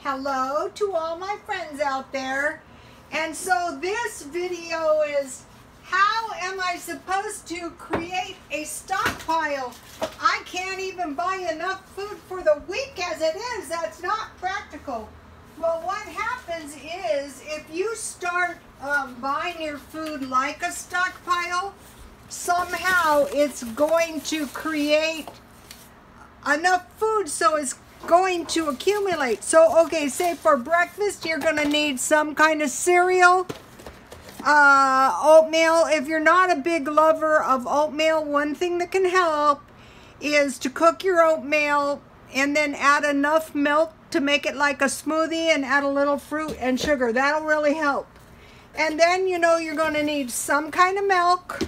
Hello to all my friends out there. And so this video is, how am I supposed to create a stockpile? I can't even buy enough food for the week as it is. That's not practical. Well, what happens is if you start buying your food like a stockpile, somehow it's going to create enough food so it's going to accumulate. So, okay, say for breakfast, you're going to need some kind of cereal, oatmeal. If you're not a big lover of oatmeal, one thing that can help is to cook your oatmeal and then add enough milk to make it like a smoothie and add a little fruit and sugar. That'll really help. And then, you know, you're going to need some kind of milk.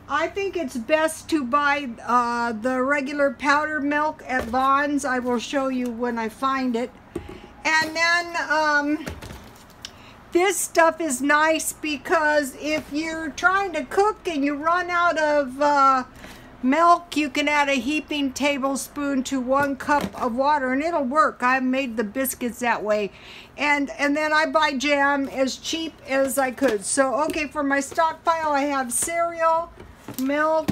I think it's best to buy the regular powdered milk at Vons. I will show you when I find it. And then this stuff is nice because if you're trying to cook and you run out of milk, you can add a heaping tablespoon to 1 cup of water and it'll work. I've made the biscuits that way. And then I buy jam as cheap as I could. So, okay, for my stockpile, I have cereal, milk,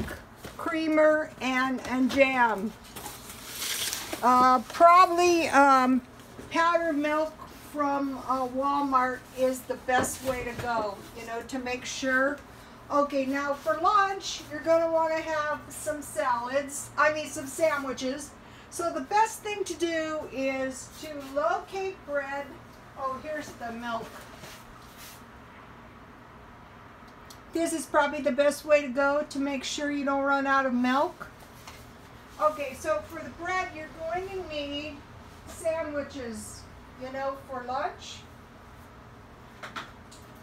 creamer, and jam. Probably powdered milk from Walmart is the best way to go, you know, to make sure. Okay, now for lunch, you're going to want to have some some sandwiches. So the best thing to do is to locate bread. Oh, here's the milk. This is probably the best way to go to make sure you don't run out of milk. Okay, so for the bread, you're going to need sandwiches, you know, for lunch.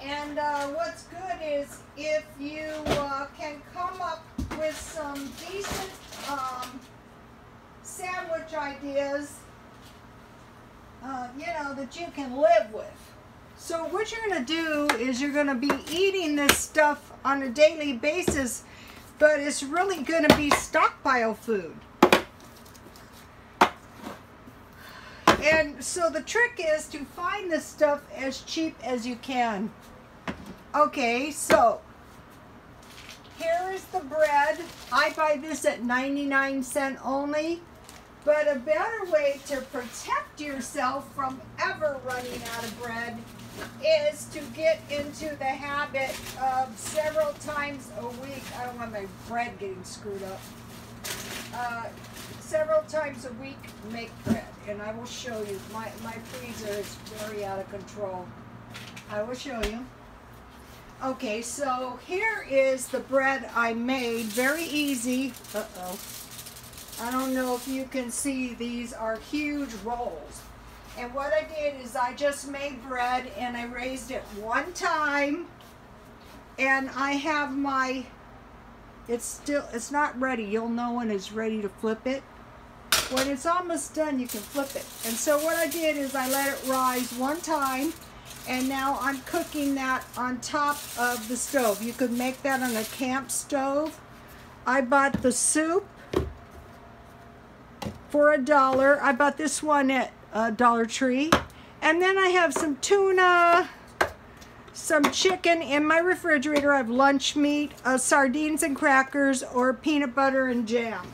And what's good is if you can come up with some decent sandwich ideas, you know, that you can live with. So what you're going to do is you're going to be eating this stuff on a daily basis, but it's really going to be stockpile food. And so the trick is to find this stuff as cheap as you can. Okay, so here is the bread. I buy this at 99 cents only. But a better way to protect yourself from ever running out of bread is to get into the habit of several times a week. I don't want my bread getting screwed up. Several times a week make bread. And I will show you. My freezer is very out of control. I will show you. Okay, so here is the bread I made. Very easy. Uh-oh. I don't know if you can see, these are huge rolls. And what I did is I just made bread and I raised it 1 time. And I have my, it's not ready. You'll know when it's ready to flip it. When it's almost done, you can flip it. And so what I did is I let it rise 1 time. And now I'm cooking that on top of the stove. You could make that on a camp stove. I bought the soup for $1. I bought this one at Dollar Tree. And then I have some tuna, some chicken in my refrigerator. I have lunch meat, sardines and crackers, or peanut butter and jam.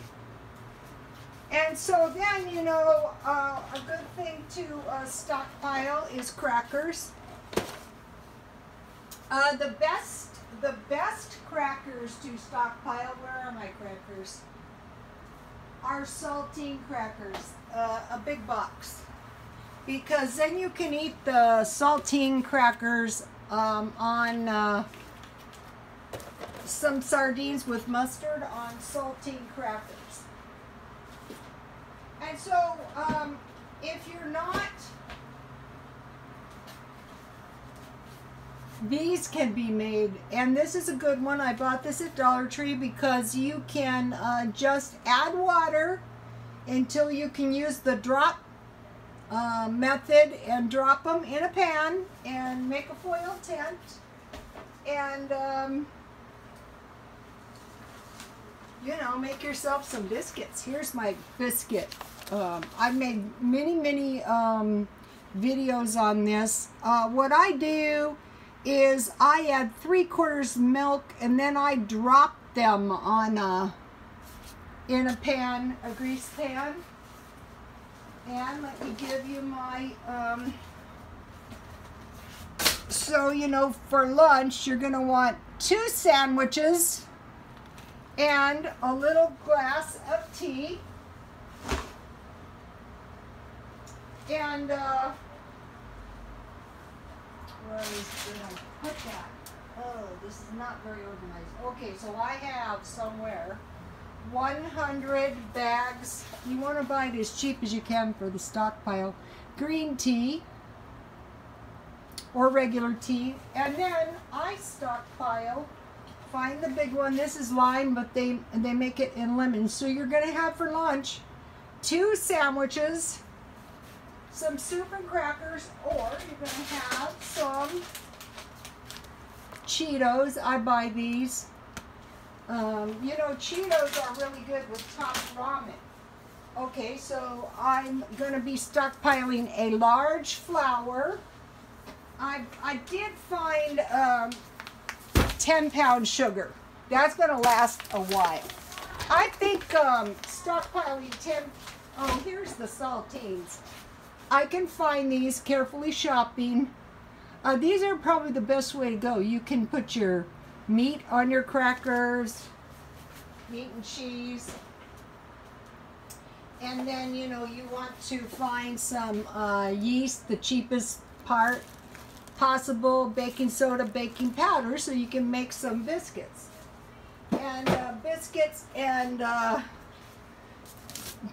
And so then, you know, a good thing to stockpile is crackers. The best crackers to stockpile, where are my crackers? Are saltine crackers, a big box, because then you can eat the saltine crackers on some sardines with mustard on saltine crackers. And so if you're not, these can be made, and this is a good one. I bought this at Dollar Tree because you can just add water until you can use the drop method and drop them in a pan and make a foil tent. And you know, make yourself some biscuits. Here's my biscuit I've made many videos on this. What I do is I add 3/4 milk and then I drop them on in a pan, a grease pan. And let me give you my, so you know, for lunch you're going to want 2 sandwiches and a little glass of tea. And where did I put that? Oh, this is not very organized. Okay, so I have somewhere 100 bags. You want to buy it as cheap as you can for the stockpile. Green tea or regular tea. And then I stockpile, find the big one. This is lime, but they make it in lemon. So you're going to have for lunch 2 sandwiches, some soup and crackers, or you're going to have some Cheetos. I buy these. You know, Cheetos are really good with top ramen. Okay, so I'm going to be stockpiling a large flour. I did find 10-pound sugar. That's going to last a while. I think stockpiling 10... Oh, here's the saltines. I can find these carefully shopping. These are probably the best way to go. You can put your meat on your crackers, meat and cheese. And then, you know, you want to find some yeast, the cheapest part possible, baking soda, baking powder, so you can make some biscuits. And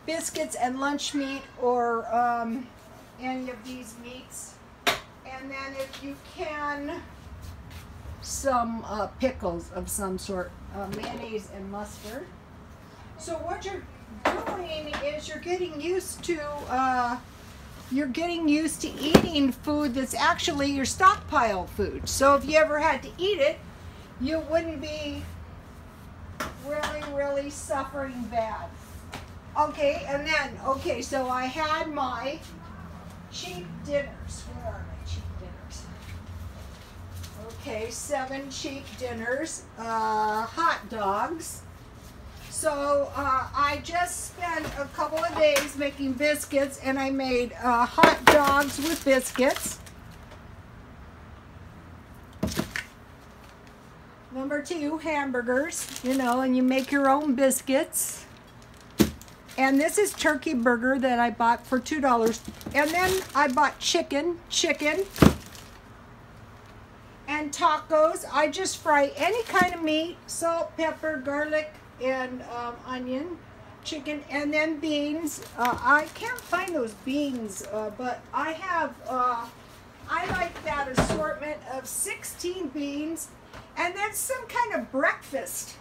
biscuits and lunch meat, or any of these meats. And then if you can, some pickles of some sort, mayonnaise and mustard. So what you're doing is you're getting used to eating food that's actually your stockpile food. So if you ever had to eat it, you wouldn't be really suffering bad. Okay, and then, okay, so I had my cheap dinners. Where are my cheap dinners? Okay, 7 cheap dinners, hot dogs. So I just spent a couple of days making biscuits, and I made hot dogs with biscuits. Number 2, hamburgers, you know, and you make your own biscuits. And this is turkey burger that I bought for $2. And then I bought chicken, and tacos. I just fry any kind of meat, salt, pepper, garlic, and onion, chicken, and then beans. I can't find those beans, but I have, I like that assortment of 16 beans, and then some kind of breakfast,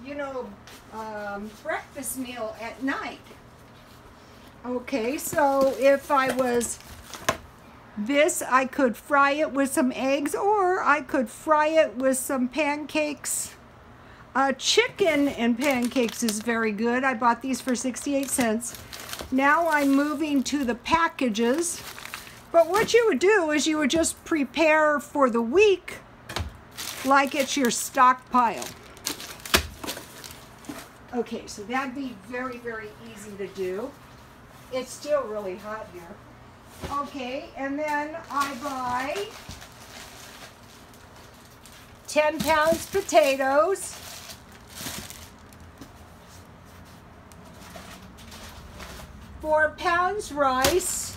you know, breakfast meal at night. Okay, so if I was this, I could fry it with some eggs, or I could fry it with some pancakes. Chicken and pancakes is very good. I bought these for 68 cents. Now I'm moving to the packages. But what you would do is you would just prepare for the week like it's your stockpile. Okay, so that'd be very easy to do. It's still really hot here. Okay, and then I buy 10 pounds potatoes, 4 pounds rice,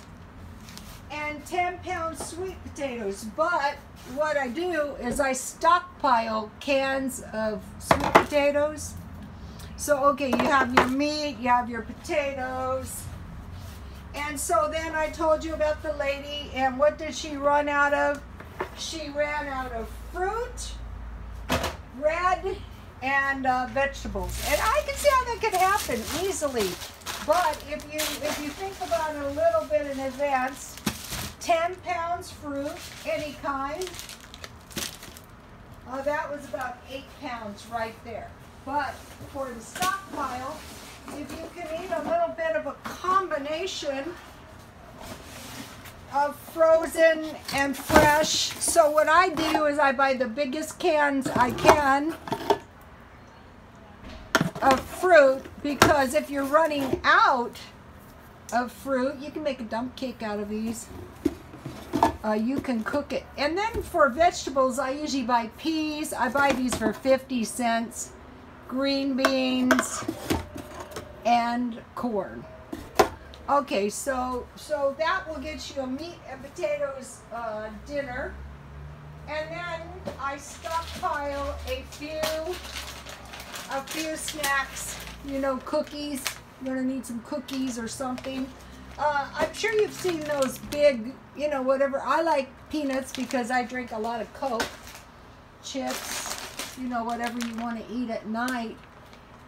and 10 pounds sweet potatoes. But what I do is I stockpile cans of sweet potatoes. So, okay, you have your meat, you have your potatoes. And so then I told you about the lady, and what did she run out of? She ran out of fruit, bread, and vegetables. And I can see how that could happen easily. But if you think about it a little bit in advance, 10 pounds fruit, any kind. That was about 8 pounds right there. But for the stockpile, if you can eat a little bit of a combination of frozen and fresh. So what I do is I buy the biggest cans I can of fruit, because if you're running out of fruit, you can make a dump cake out of these. You can cook it. And then for vegetables, I usually buy peas. I buy these for 50 cents. Green beans and corn. Okay, so that will get you a meat and potatoes dinner. And then I stockpile a few snacks, you know, cookies. You're gonna need some cookies or something. I'm sure you've seen those big, you know, whatever. I like peanuts because I drink a lot of Coke, chips, you know, whatever you want to eat at night.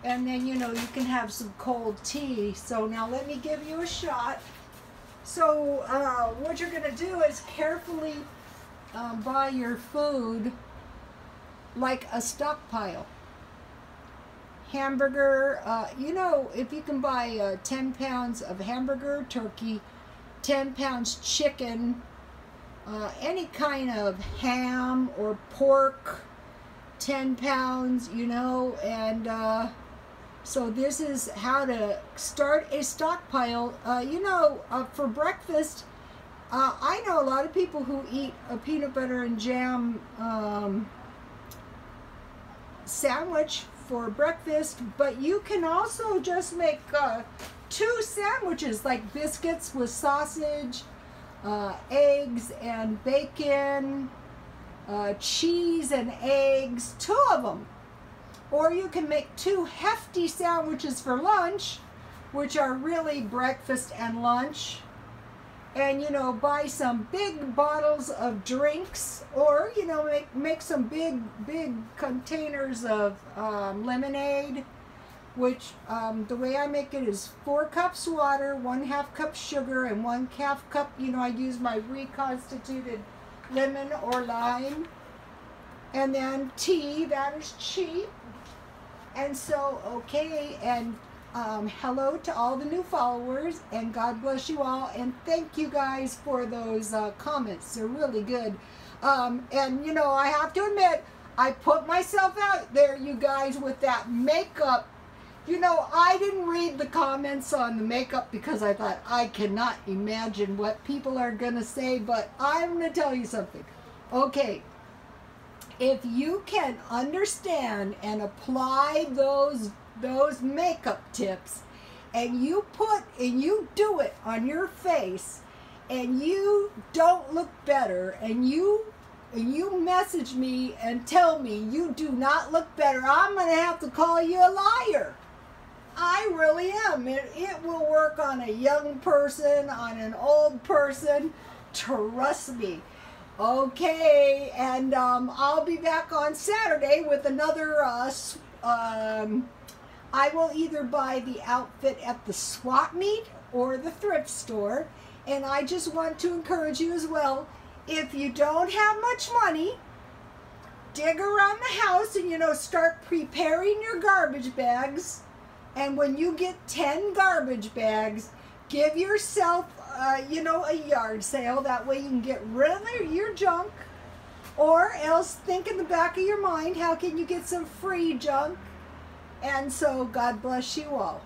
And then, you know, you can have some cold tea. So now let me give you a shot. So what you're going to do is carefully buy your food like a stockpile. Hamburger, you know, if you can buy 10 pounds of hamburger, turkey, 10 pounds chicken, any kind of ham or pork, 10 pounds, you know, and so this is how to start a stockpile. You know, for breakfast, I know a lot of people who eat a peanut butter and jam sandwich for breakfast, but you can also just make 2 sandwiches, like biscuits with sausage, eggs and bacon, cheese and eggs, 2 of them. Or you can make 2 hefty sandwiches for lunch, which are really breakfast and lunch. And, you know, buy some big bottles of drinks, or, you know, make some big containers of lemonade, which the way I make it is 4 cups water, 1/2 cup sugar, and 1/2 cup, you know, I use my reconstituted lemon or lime. And then tea, that is cheap. And so, okay, and hello to all the new followers, and God bless you all, and thank you guys for those comments. They're really good. And you know, I have to admit, I put myself out there, you guys, with that makeup. You know, I didn't read the comments on the makeup because I thought, I cannot imagine what people are gonna say, but I'm gonna tell you something. Okay, if you can understand and apply those makeup tips, and you do it on your face, and you don't look better, and you message me and tell me you do not look better, I'm gonna have to call you a liar. I really am. It will work on a young person, on an old person, trust me. Okay, and I'll be back on Saturday with another I will either buy the outfit at the swap meet or the thrift store. And I just want to encourage you as well, if you don't have much money, dig around the house and, you know, start preparing your garbage bags. And when you get 10 garbage bags, give yourself, you know, a yard sale. That way you can get rid of your junk. Or else think in the back of your mind, how can you get some free junk? And so, God bless you all.